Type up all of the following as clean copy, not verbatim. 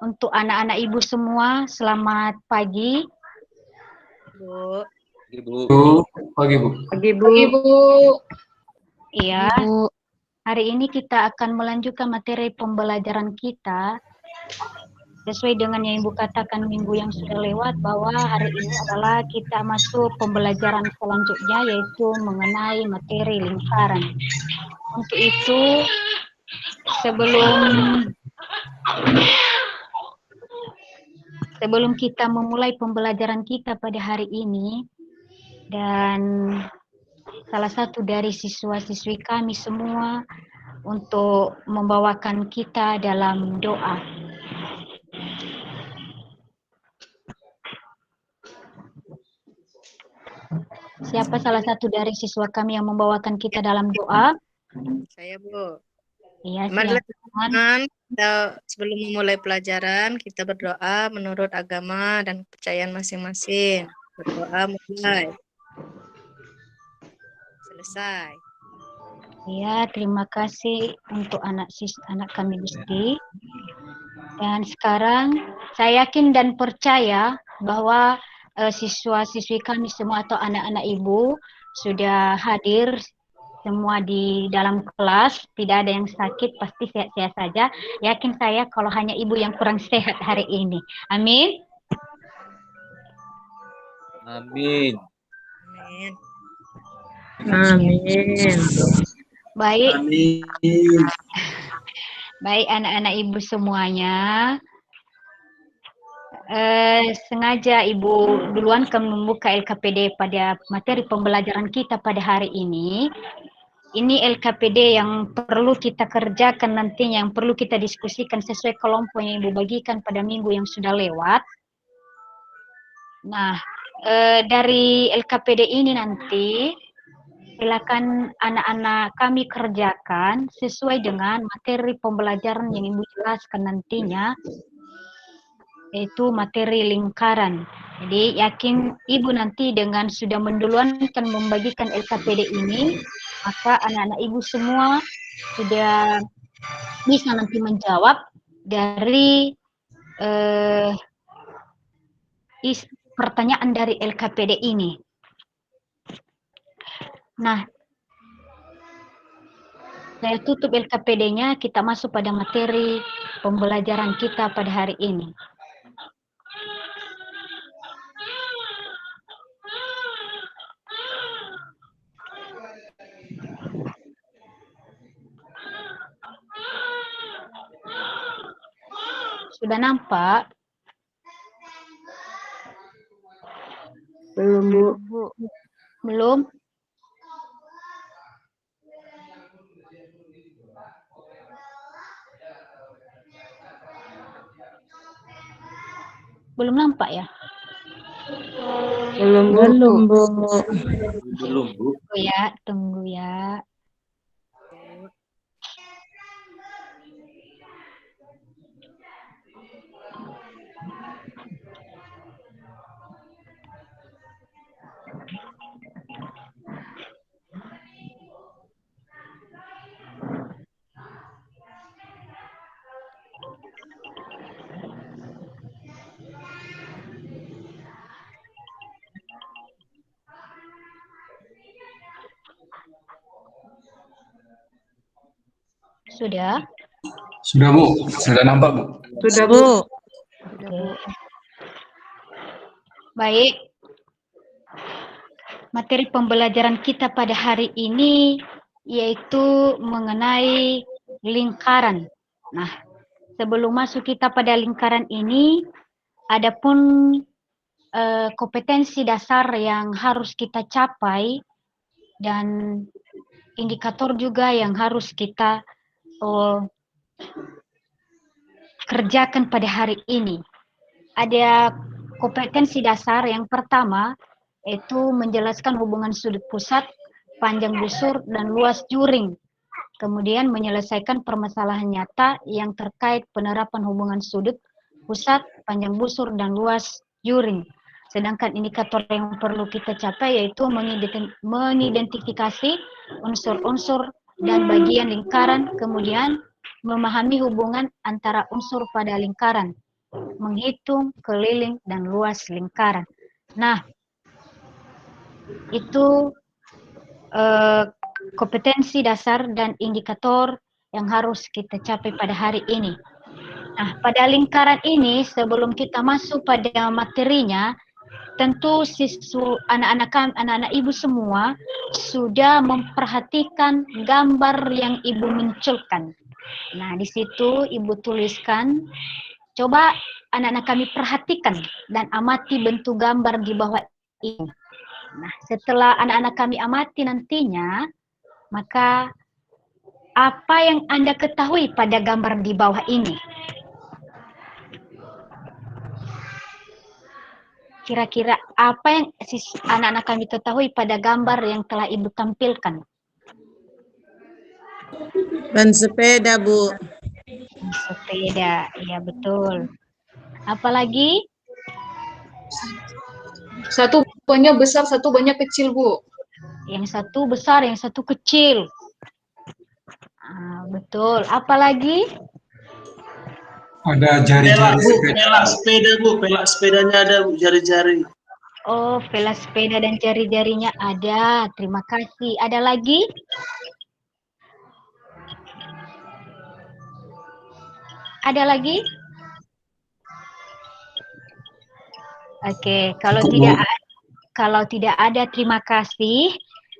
Untuk anak-anak ibu semua, selamat pagi. Bu. Ibu. Pagi, Bu. Pagi, Bu. Pagi, Bu. Iya. Pagi, Bu. Hari ini kita akan melanjutkan materi pembelajaran kita sesuai dengan yang Ibu katakan minggu yang sudah lewat, bahwa hari ini adalah kita masuk pembelajaran selanjutnya, yaitu mengenai materi lingkaran. Untuk itu, sebelum kita memulai pembelajaran kita pada hari ini, dan salah satu dari siswa-siswi kami semua untuk membawakan kita dalam doa. Siapa salah satu dari siswa kami yang membawakan kita dalam doa? Saya, Bu. Iya, silakan. Sebelum memulai pelajaran, kita berdoa menurut agama dan kepercayaan masing-masing. Berdoa mulai. Selesai. Iya, terima kasih untuk anak kami Gusti. Dan sekarang saya yakin dan percaya bahwa siswa-siswi kami semua atau anak-anak ibu sudah hadir semua di dalam kelas, tidak ada yang sakit, pasti sehat-sehat saja. Yakin saya kalau hanya ibu yang kurang sehat hari ini. Amin. Amin. Amin. Amin. Baik. Amin. Baik anak-anak ibu semuanya. Sengaja Ibu duluan kami membuka LKPD pada materi pembelajaran kita pada hari ini. Ini LKPD yang perlu kita kerjakan nantinya, yang perlu kita diskusikan sesuai kelompok yang Ibu bagikan pada minggu yang sudah lewat. Nah, dari LKPD ini nanti, silakan anak-anak kami kerjakan sesuai dengan materi pembelajaran yang Ibu jelaskan nantinya, yaitu materi lingkaran. Jadi yakin Ibu nanti dengan sudah menduluankan membagikan LKPD ini, maka anak-anak Ibu semua sudah bisa nanti menjawab dari pertanyaan dari LKPD ini. Nah, saya tutup LKPD-nya, kita masuk pada materi pembelajaran kita pada hari ini. Sudah nampak? Belum, Bu. Belum? Belum nampak ya? Belum, Bu. Belum, Bu. Tunggu ya. Sudah? Sudah, Bu. Sudah nampak, Bu. Sudah, Bu. Baik. Materi pembelajaran kita pada hari ini yaitu mengenai lingkaran. Nah, sebelum masuk kita pada lingkaran ini, adapun kompetensi dasar yang harus kita capai dan indikator juga yang harus kita kerjakan pada hari ini. Ada kompetensi dasar yang pertama, yaitu menjelaskan hubungan sudut pusat, panjang busur, dan luas juring. Kemudian menyelesaikan permasalahan nyata yang terkait penerapan hubungan sudut pusat, panjang busur, dan luas juring. Sedangkan indikator yang perlu kita capai yaitu mengidentifikasi unsur-unsur dan bagian lingkaran, kemudian memahami hubungan antara unsur pada lingkaran, menghitung keliling dan luas lingkaran. Nah, itu kompetensi dasar dan indikator yang harus kita capai pada hari ini. Nah, pada lingkaran ini sebelum kita masuk pada materinya, tentu anak-anak ibu semua sudah memperhatikan gambar yang ibu munculkan. Nah, di situ ibu tuliskan, coba anak-anak kami perhatikan dan amati bentuk gambar di bawah ini. Nah, setelah anak-anak kami amati nantinya, maka apa yang Anda ketahui pada gambar di bawah ini? Kira-kira apa yang anak-anak kami ketahui pada gambar yang telah Ibu tampilkan? Ban sepeda, Bu. Sepeda, iya betul. Apalagi? Satu banyak besar, satu banyak kecil, Bu. Yang satu besar, yang satu kecil. Betul. Apalagi? Ada jari-jari sepeda. Pelak sepeda, Bu. Pelak sepedanya ada, Bu, jari-jari. Oh, pelak sepeda dan jari-jarinya ada. Terima kasih. Ada lagi? Ada lagi? Oke, kalau tidak ada, terima kasih.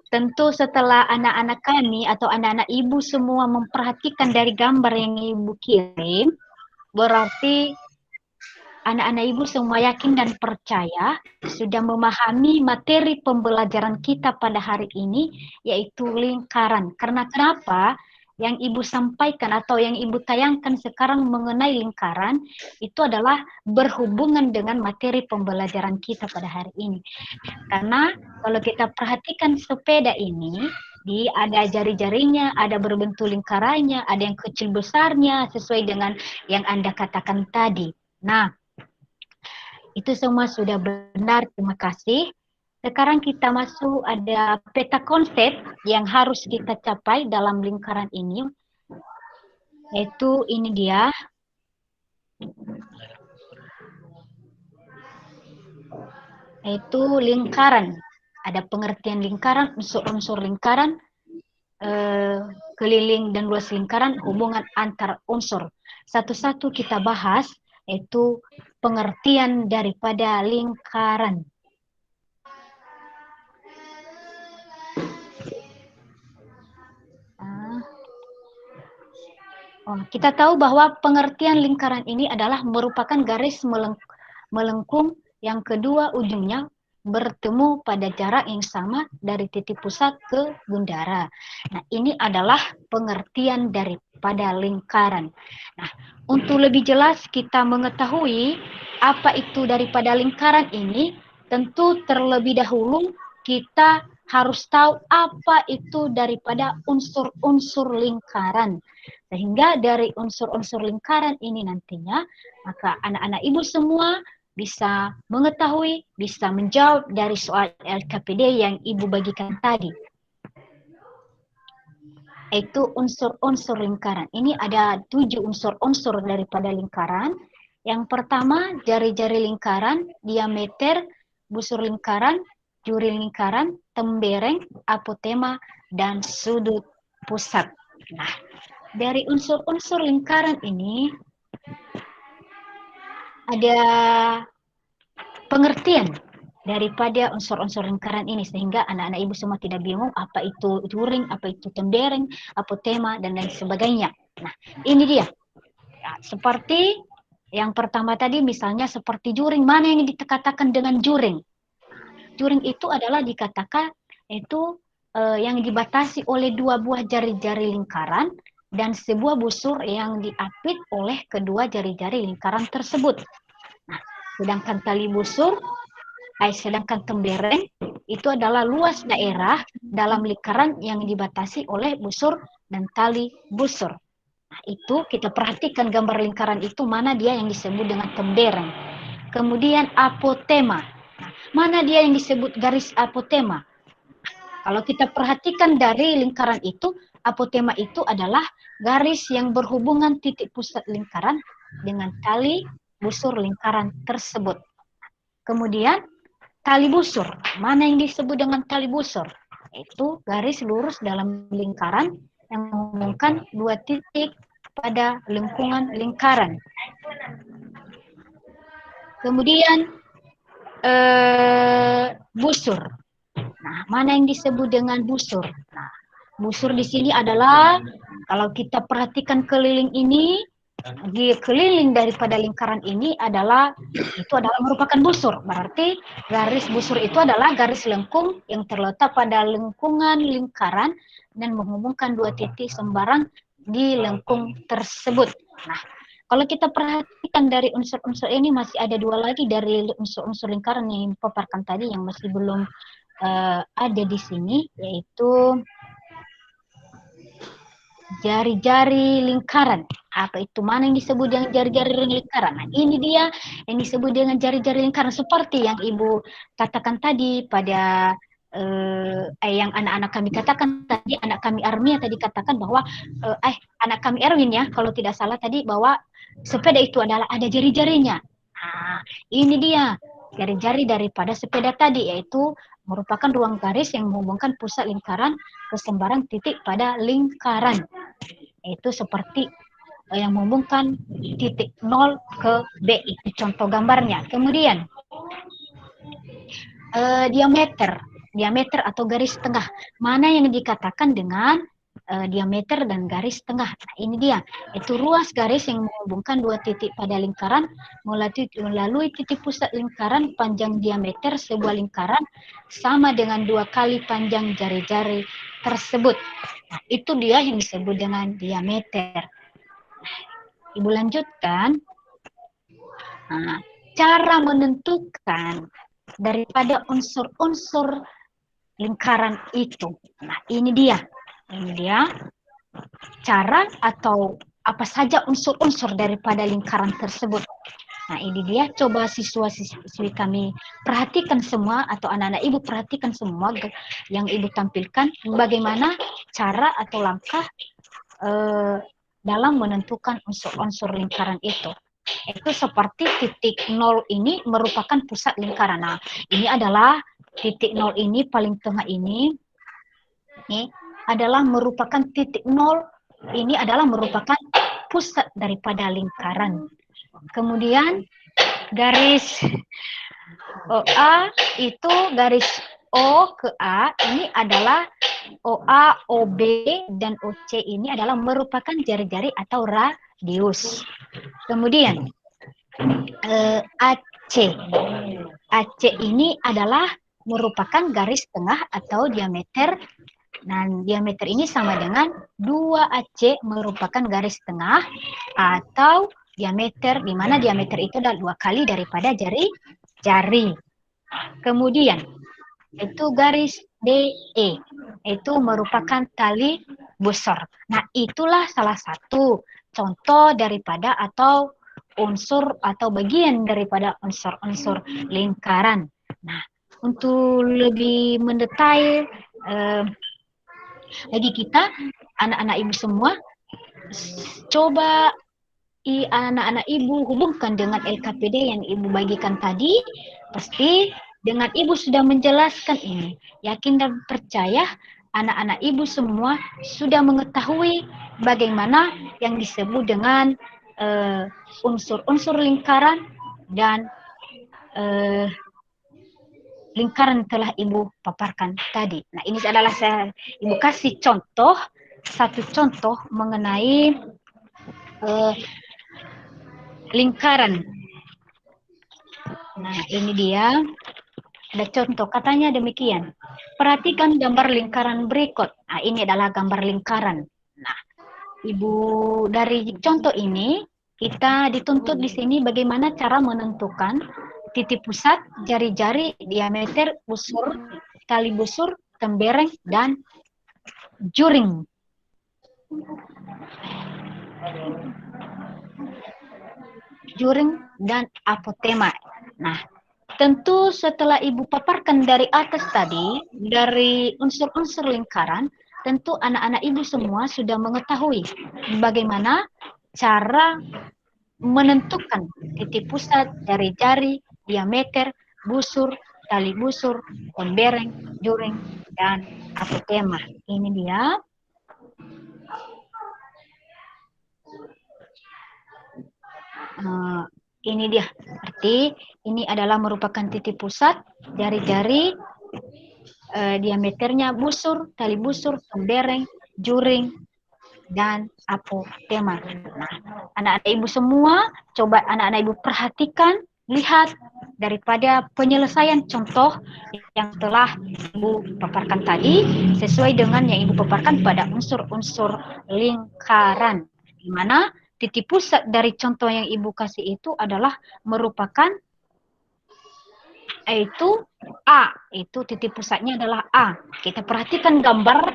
Tentu setelah anak-anak kami atau anak-anak ibu semua memperhatikan dari gambar yang ibu kirim, berarti anak-anak ibu semua yakin dan percaya sudah memahami materi pembelajaran kita pada hari ini, yaitu lingkaran. Karena kenapa? Yang ibu sampaikan atau yang ibu tayangkan sekarang mengenai lingkaran itu adalah berhubungan dengan materi pembelajaran kita pada hari ini. Karena kalau kita perhatikan sepeda ini, ada jari-jarinya, ada berbentuk lingkarannya, ada yang kecil besarnya sesuai dengan yang Anda katakan tadi. Nah, itu semua sudah benar, terima kasih. Sekarang kita masuk ada peta konsep yang harus kita capai dalam lingkaran ini. Yaitu ini dia. Yaitu lingkaran. Ada pengertian lingkaran, unsur-unsur lingkaran, keliling dan luas lingkaran, hubungan antar unsur. Satu-satu kita bahas, yaitu pengertian daripada lingkaran. Kita tahu bahwa pengertian lingkaran ini adalah merupakan garis melengkung yang kedua ujungnya bertemu pada jarak yang sama dari titik pusat ke bundara. Nah, ini adalah pengertian daripada lingkaran. Nah, untuk lebih jelas kita mengetahui apa itu daripada lingkaran ini, tentu terlebih dahulu kita harus tahu apa itu daripada unsur-unsur lingkaran. Sehingga dari unsur-unsur lingkaran ini nantinya, maka anak-anak ibu semua bisa mengetahui, bisa menjawab dari soal LKPD yang ibu bagikan tadi. Itu unsur-unsur lingkaran. Ini ada 7 unsur-unsur daripada lingkaran. Yang pertama, jari-jari lingkaran, diameter, busur lingkaran, juri lingkaran, tembereng, apotema, dan sudut pusat. Nah, dari unsur-unsur lingkaran ini ada pengertian daripada unsur-unsur lingkaran ini sehingga anak-anak ibu semua tidak bingung apa itu juring, apa itu tembereng, apotema, dan lain sebagainya. Nah, ini dia. Ya, seperti yang pertama tadi misalnya seperti juring, mana yang dikatakan dengan juring? Juring itu adalah dikatakan itu yang dibatasi oleh 2 buah jari-jari lingkaran dan sebuah busur yang diapit oleh kedua jari-jari lingkaran tersebut. Nah, sedangkan tali busur, sedangkan tembereng itu adalah luas daerah dalam lingkaran yang dibatasi oleh busur dan tali busur. Nah, itu kita perhatikan gambar lingkaran itu mana dia yang disebut dengan tembereng. Kemudian apotema. Nah, mana dia yang disebut garis apotema? Kalau kita perhatikan dari lingkaran itu, apotema itu adalah garis yang berhubungan titik pusat lingkaran dengan tali busur lingkaran tersebut. Kemudian tali busur, mana yang disebut dengan tali busur? Itu garis lurus dalam lingkaran yang menghubungkan dua titik pada lingkungan lingkaran. Kemudian busur. Nah, mana yang disebut dengan busur? Nah, busur di sini adalah kalau kita perhatikan keliling ini, di keliling daripada lingkaran ini itu adalah merupakan busur. Berarti garis busur itu adalah garis lengkung yang terletak pada lingkungan lingkaran dan menghubungkan dua titik sembarang di lengkung tersebut. Nah, kalau kita perhatikan dari unsur-unsur ini masih ada dua lagi dari unsur-unsur lingkaran yang dipaparkan tadi yang masih belum ada di sini, yaitu jari-jari lingkaran. Apa itu? Mana yang disebut dengan jari-jari lingkaran? Nah, ini dia yang disebut dengan jari-jari lingkaran seperti yang Ibu katakan tadi pada yang anak-anak kami katakan tadi, anak kami Armia tadi katakan bahwa anak kami Erwin ya, kalau tidak salah tadi, bahwa sepeda itu adalah ada jari-jarinya. Nah, ini dia jari-jari daripada sepeda tadi, yaitu merupakan ruang garis yang menghubungkan pusat lingkaran ke sembarang titik pada lingkaran. Itu seperti yang menghubungkan titik 0 ke B, itu contoh gambarnya. Kemudian diameter atau garis tengah. Mana yang dikatakan dengan diameter dan garis tengah? Nah, ini dia. Itu ruas garis yang menghubungkan dua titik pada lingkaran melalui titik pusat lingkaran. Panjang diameter sebuah lingkaran sama dengan 2 kali panjang jari-jari tersebut. Nah, itu dia yang disebut dengan diameter. Ibu lanjutkan. Nah, cara menentukan daripada unsur-unsur lingkaran itu. Nah, ini dia cara atau apa saja unsur-unsur daripada lingkaran tersebut. Nah, ini dia, coba siswa-siswi kami perhatikan semua, atau anak-anak ibu perhatikan semua yang ibu tampilkan, bagaimana cara atau langkah dalam menentukan unsur-unsur lingkaran itu. Itu seperti titik 0 ini merupakan pusat lingkaran. Nah, ini adalah titik 0 ini, paling tengah ini adalah merupakan titik 0, ini adalah merupakan pusat daripada lingkaran. Kemudian garis OA itu garis O ke A ini adalah OA, OB, dan OC ini adalah merupakan jari-jari atau radius. Kemudian AC. AC ini adalah merupakan garis tengah atau diameter. Dan diameter ini sama dengan 2AC merupakan garis tengah atau diameter, di mana diameter itu adalah 2 kali daripada jari. Kemudian itu garis DE, itu merupakan tali busur. Nah, itulah salah satu contoh daripada atau unsur atau bagian daripada unsur-unsur lingkaran. Nah, untuk lebih mendetail bagi kita, anak-anak ibu semua, coba anak-anak ibu hubungkan dengan LKPD yang ibu bagikan tadi. Pasti dengan ibu sudah menjelaskan ini, yakin dan percaya anak-anak ibu semua sudah mengetahui bagaimana yang disebut dengan unsur-unsur lingkaran dan lingkaran telah ibu paparkan tadi. Nah, ini adalah ibu kasih contoh, satu contoh mengenai lingkaran. Nah, ini dia. Ada contoh, katanya demikian. Perhatikan gambar lingkaran berikut. Nah, ini adalah gambar lingkaran. Nah, ibu dari contoh ini, kita dituntut di sini bagaimana cara menentukan titik pusat, jari-jari, diameter, busur, tali busur, tembereng, dan juring. Juring dan apotema. Nah, tentu setelah ibu paparkan dari atas tadi, dari unsur-unsur lingkaran, tentu anak-anak ibu semua sudah mengetahui bagaimana cara menentukan titik pusat, jari-jari, diameter, busur, tali busur, pembereng, juring, dan apotema. Ini dia. Ini dia. Berarti ini adalah merupakan titik pusat, jari-jari, diameternya busur, tali busur, pembereng, juring, dan apotema. Nah, anak-anak ibu semua, coba anak-anak ibu perhatikan, lihat daripada penyelesaian contoh yang telah ibu paparkan tadi, sesuai dengan yang ibu paparkan pada unsur-unsur lingkaran, di mana titik pusat dari contoh yang ibu kasih itu adalah merupakan yaitu A, itu titik pusatnya adalah A. Kita perhatikan gambar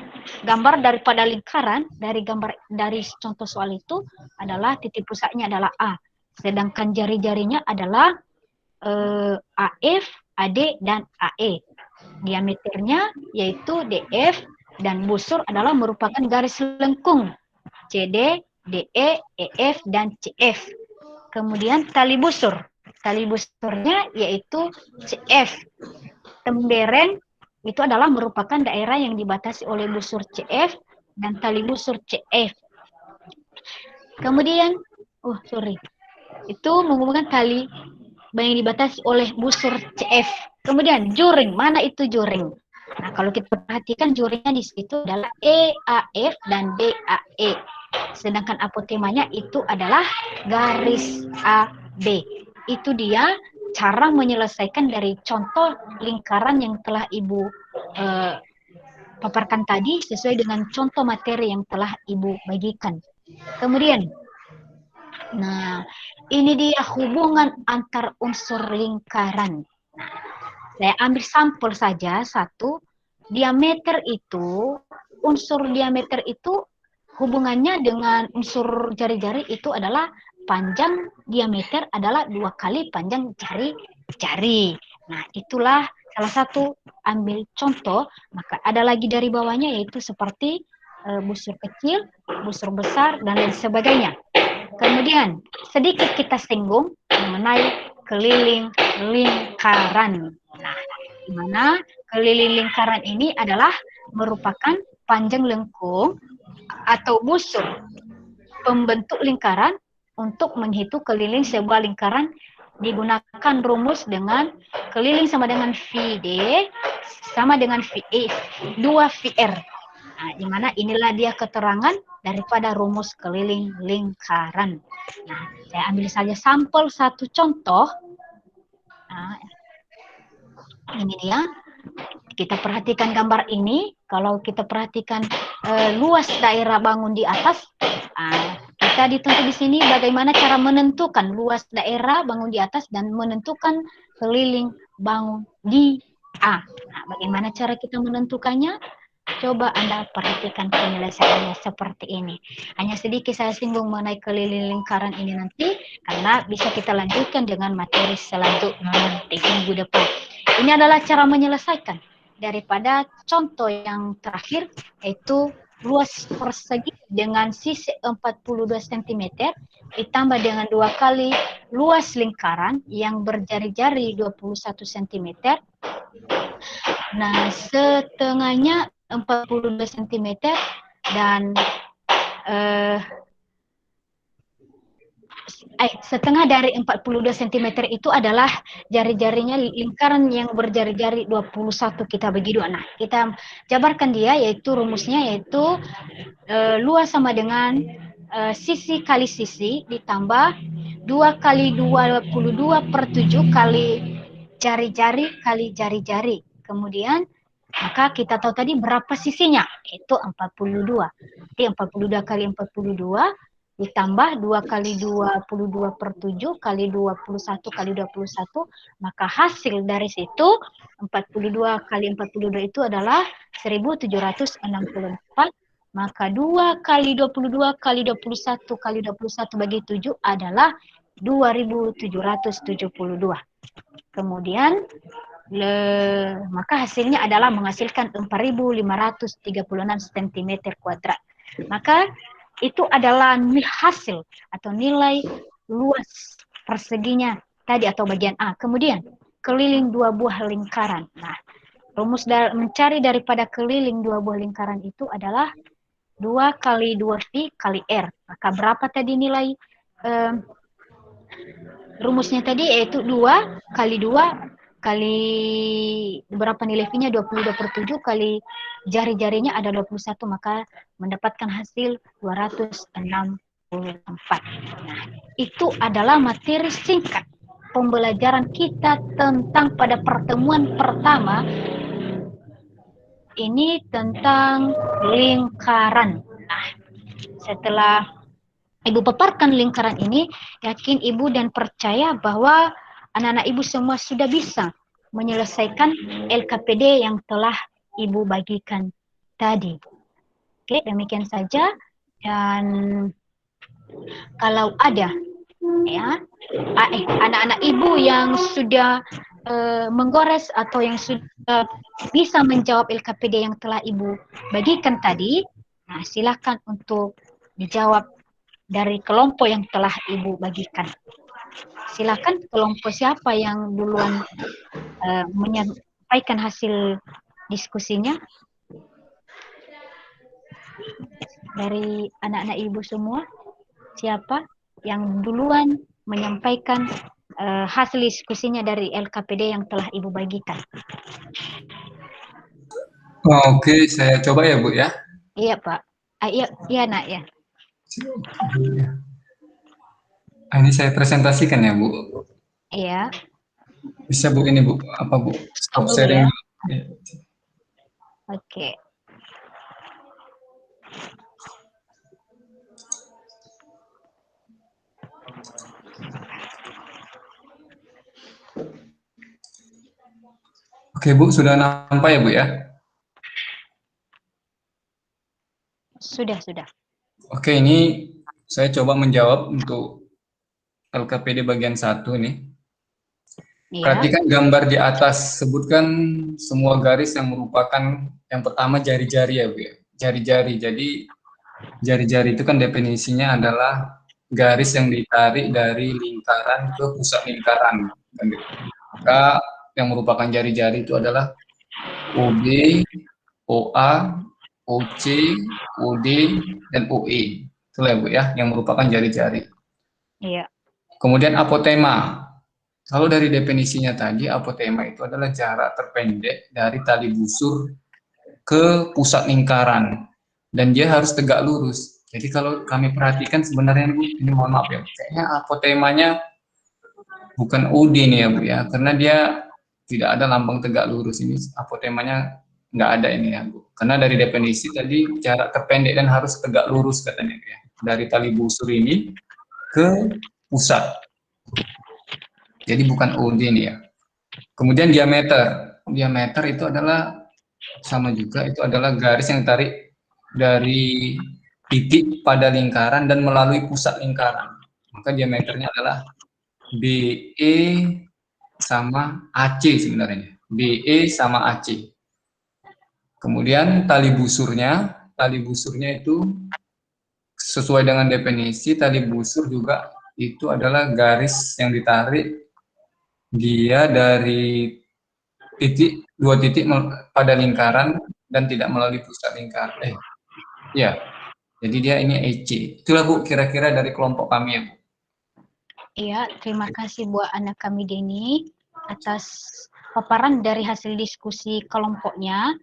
daripada lingkaran, dari contoh soal itu adalah titik pusatnya adalah A. Sedangkan jari-jarinya adalah AF, AD, dan AE. Diameternya yaitu DF, dan busur adalah merupakan garis lengkung CD, DE, EF, dan CF. Kemudian tali busur. Tali busurnya yaitu CF. Tembereng itu adalah merupakan daerah yang dibatasi oleh busur CF dan tali busur CF. Kemudian, itu menghubungkan tali yang dibatasi oleh busur CF. Kemudian juring, mana itu juring? Nah, kalau kita perhatikan juringnya di situ adalah EAF dan DAE. Sedangkan apotemanya itu adalah garis AB. Itu dia cara menyelesaikan dari contoh lingkaran yang telah ibu paparkan tadi sesuai dengan contoh materi yang telah ibu bagikan. Kemudian, nah ini dia hubungan antar unsur lingkaran. Nah, saya ambil sampel saja satu. Diameter itu, unsur diameter itu hubungannya dengan unsur jari-jari itu adalah panjang diameter adalah 2 kali panjang jari-jari. Nah, itulah salah satu ambil contoh. Maka ada lagi dari bawahnya yaitu seperti busur kecil, busur besar, dan lain sebagainya. Kemudian sedikit kita singgung mengenai keliling lingkaran. Nah, di mana keliling lingkaran ini adalah merupakan panjang lengkung atau busur pembentuk lingkaran. Untuk menghitung keliling sebuah lingkaran digunakan rumus dengan keliling sama dengan VD sama dengan VE 2VR. Nah, di mana inilah dia keterangan daripada rumus keliling lingkaran. Nah, saya ambil saja sampel satu contoh. Nah, ini dia. Kita perhatikan gambar ini. Kalau kita perhatikan luas daerah bangun di atas, kita dituntut di sini bagaimana cara menentukan luas daerah bangun di atas dan menentukan keliling bangun di A. Nah, bagaimana cara kita menentukannya? Coba Anda perhatikan penyelesaiannya seperti ini. Hanya sedikit saya singgung mengenai keliling lingkaran ini nanti, karena bisa kita lanjutkan dengan materi selanjutnya nanti minggu depan. Ini adalah cara menyelesaikan daripada contoh yang terakhir, yaitu luas persegi dengan sisi 42 cm ditambah dengan 2 kali luas lingkaran yang berjari-jari 21 cm. Nah, setengahnya 42 cm dan setengah dari 42 cm itu adalah jari-jarinya lingkaran yang berjari-jari 21 kita bagi dua. Nah, kita jabarkan dia yaitu rumusnya yaitu luas sama dengan sisi kali sisi ditambah 2 kali 22 per 7 kali jari-jari kali jari-jari. Kemudian maka kita tahu tadi berapa sisinya, itu 42. Jadi 42 kali 42 ditambah 2 kali 22 per 7 kali 21 kali 21, maka hasil dari situ 42 kali 42 itu adalah 1764, maka 2 kali 22 kali 21 kali 21 bagi 7 adalah 2772. Kemudian maka hasilnya adalah menghasilkan 4.536 cm kuadrat. Maka itu adalah hasil atau nilai luas perseginya tadi atau bagian A. Kemudian keliling 2 buah lingkaran. Nah, rumus mencari daripada keliling 2 buah lingkaran itu adalah 2 kali 2 pi kali R. Maka berapa tadi nilai rumusnya tadi, yaitu 2 kali 2 kali berapa nilai V-nya, 22/7 kali jari-jarinya ada 21, maka mendapatkan hasil 264. Nah, itu adalah materi singkat pembelajaran kita tentang pada pertemuan pertama ini tentang lingkaran. Nah, setelah Ibu paparkan lingkaran ini, yakin Ibu dan percaya bahwa anak-anak Ibu semua sudah bisa menyelesaikan LKPD yang telah Ibu bagikan tadi. Oke, demikian saja. Dan kalau ada ya anak-anak Ibu yang sudah menggores atau yang sudah bisa menjawab LKPD yang telah Ibu bagikan tadi, nah silakan untuk dijawab dari kelompok yang telah Ibu bagikan. Silakan kelompok siapa yang duluan menyampaikan hasil diskusinya dari anak-anak Ibu semua. Siapa yang duluan menyampaikan hasil diskusinya dari LKPD yang telah Ibu bagikan? Oke, saya coba ya Bu ya. Iya Pak. Iya Nak ya. Ini saya presentasikan ya Bu. Iya. Bisa Bu ini Bu, apa Bu? Stop sharing. Ya. Oke. Oke Bu, sudah nampak ya Bu ya? Sudah. Oke, ini saya coba menjawab untuk LKPD bagian 1 nih. Iya. Perhatikan gambar di atas, sebutkan semua garis yang merupakan yang pertama jari-jari ya Bu ya. Jari-jari, jadi jari-jari itu kan definisinya adalah garis yang ditarik dari lingkaran ke pusat lingkaran. Maka yang merupakan jari-jari itu adalah OB, OA, OC, OD, dan OE. Itulah ya Bu ya, yang merupakan jari-jari. Iya. Kemudian apotema. Kalau dari definisinya tadi, apotema itu adalah jarak terpendek dari tali busur ke pusat lingkaran. Dan dia harus tegak lurus. Jadi kalau kami perhatikan sebenarnya Bu, ini mohon maaf ya, kayaknya apotemanya bukan OD nih ya Bu ya, karena dia tidak ada lambang tegak lurus ini, apotemanya nggak ada ini ya Bu. Karena dari definisi tadi jarak terpendek dan harus tegak lurus katanya ya, dari tali busur ini ke pusat. Jadi bukan OD nih ya. Kemudian diameter itu adalah sama juga, itu adalah garis yang ditarik dari titik pada lingkaran dan melalui pusat lingkaran. Maka diameternya adalah BE sama AC sebenarnya. BE sama AC. Kemudian tali busurnya itu sesuai dengan definisi, tali busur juga itu adalah garis yang ditarik dia dari dua titik pada lingkaran dan tidak melalui pusat lingkaran. Ya, jadi dia ini EC. Itulah Bu kira-kira dari kelompok kami ya Bu. Iya, terima kasih buat anak kami Denny atas paparan dari hasil diskusi kelompoknya.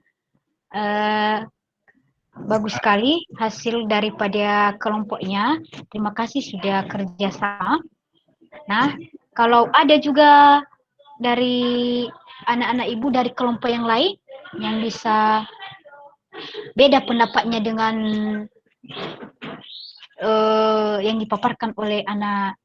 Bagus sekali hasil daripada kelompoknya. Terima kasih sudah kerjasama. Nah, kalau ada juga dari anak-anak Ibu dari kelompok yang lain yang bisa beda pendapatnya dengan yang dipaparkan oleh anak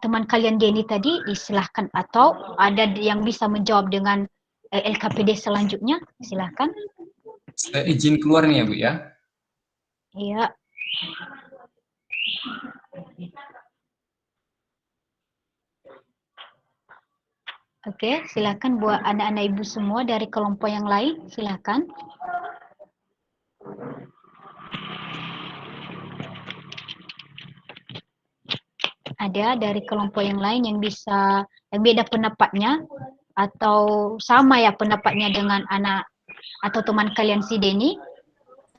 teman kalian Denny tadi, silahkan. Atau ada yang bisa menjawab dengan LKPD selanjutnya, silahkan. Saya izin keluar nih ya Bu ya. Iya. Oke, silakan buat anak-anak ibu semua dari kelompok yang lain, silakan. Ada dari kelompok yang lain yang bisa, yang beda pendapatnya atau sama ya pendapatnya dengan anak atau teman kalian si Denny?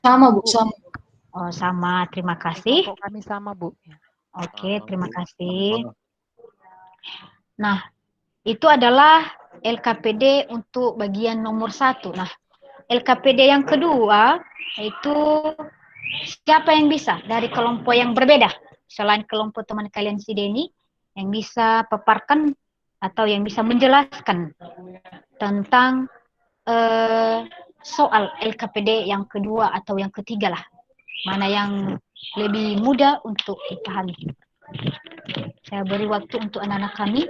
Sama, Bu, sama. Oh, sama. Terima kasih. Kelompok kami sama, Bu. Oke, terima kasih. Nah, itu adalah LKPD untuk bagian nomor 1. Nah, LKPD yang kedua, itu siapa yang bisa dari kelompok yang berbeda? Selain kelompok teman kalian si Denny, yang bisa paparkan atau yang bisa menjelaskan tentang soal LKPD yang kedua atau yang ketiga lah. Mana yang lebih mudah untuk dipahami. Saya beri waktu untuk anak-anak kami.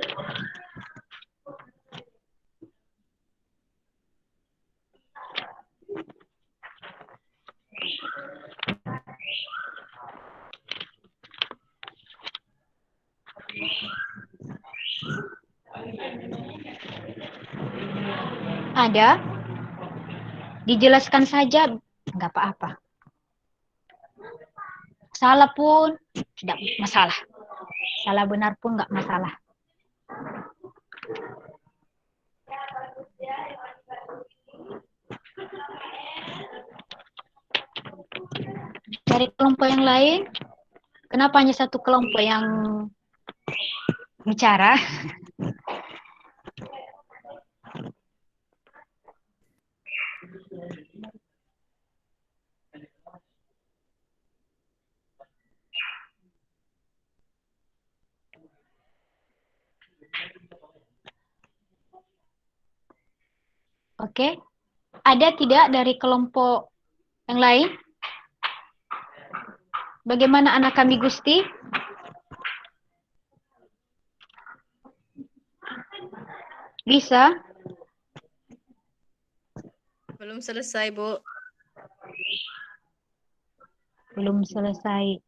Ada? Dijelaskan saja, nggak apa-apa. Salah pun tidak masalah. Salah benar pun nggak masalah. Dari kelompok yang lain, kenapa hanya satu kelompok yang bicara? Oke, ada tidak dari kelompok yang lain? Bagaimana anak kami Gusti? Bisa? Belum selesai, Bu. Belum selesai.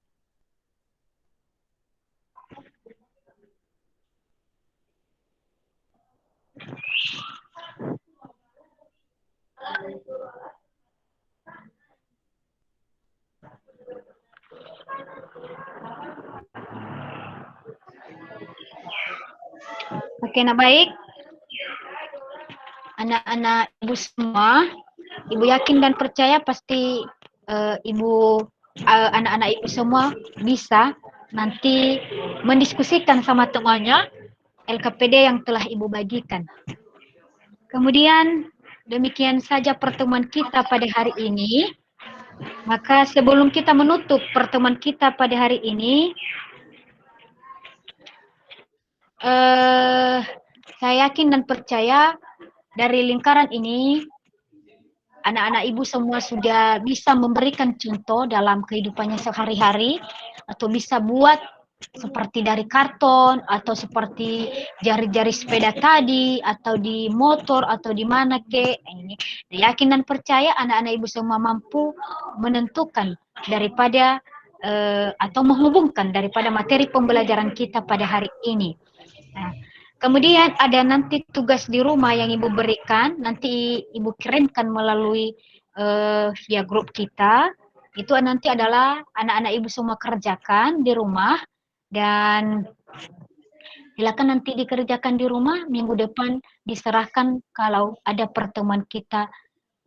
Oke, nah baik. Anak-anak ibu semua, ibu yakin dan percaya pasti anak-anak ibu semua bisa nanti mendiskusikan sama temannya LKPD yang telah ibu bagikan. Kemudian demikian saja pertemuan kita pada hari ini. Maka sebelum kita menutup pertemuan kita pada hari ini, saya yakin dan percaya dari lingkaran ini, anak-anak ibu semua sudah bisa memberikan contoh dalam kehidupannya sehari-hari, atau bisa buat seperti dari karton, atau seperti jari-jari sepeda tadi, atau di motor, atau di mana ke. Ini yakin dan percaya anak-anak ibu semua mampu menentukan daripada atau menghubungkan daripada materi pembelajaran kita pada hari ini. Nah, kemudian ada nanti tugas di rumah yang ibu berikan, nanti ibu kirimkan melalui via grup kita. Itu nanti adalah anak-anak ibu semua kerjakan di rumah, dan silakan nanti dikerjakan di rumah, minggu depan diserahkan kalau ada pertemuan kita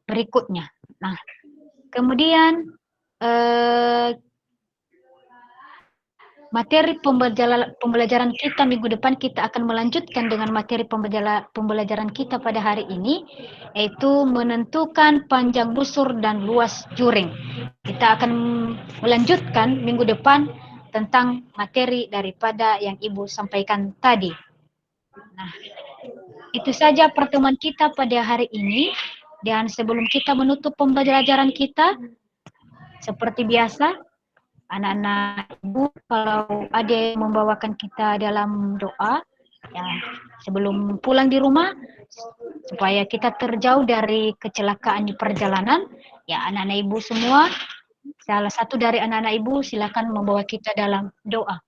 berikutnya. Nah, kemudian materi pembelajaran kita minggu depan kita akan melanjutkan dengan materi pembelajaran kita pada hari ini, yaitu menentukan panjang busur dan luas juring. Kita akan melanjutkan minggu depan tentang materi daripada yang ibu sampaikan tadi. Nah, itu saja pertemuan kita pada hari ini. Dan sebelum kita menutup pembelajaran kita, seperti biasa, anak-anak ibu kalau ada yang membawakan kita dalam doa, ya sebelum pulang di rumah, supaya kita terjauh dari kecelakaan di perjalanan, ya anak-anak ibu semua, salah satu dari anak-anak ibu silakan membawa kita dalam doa.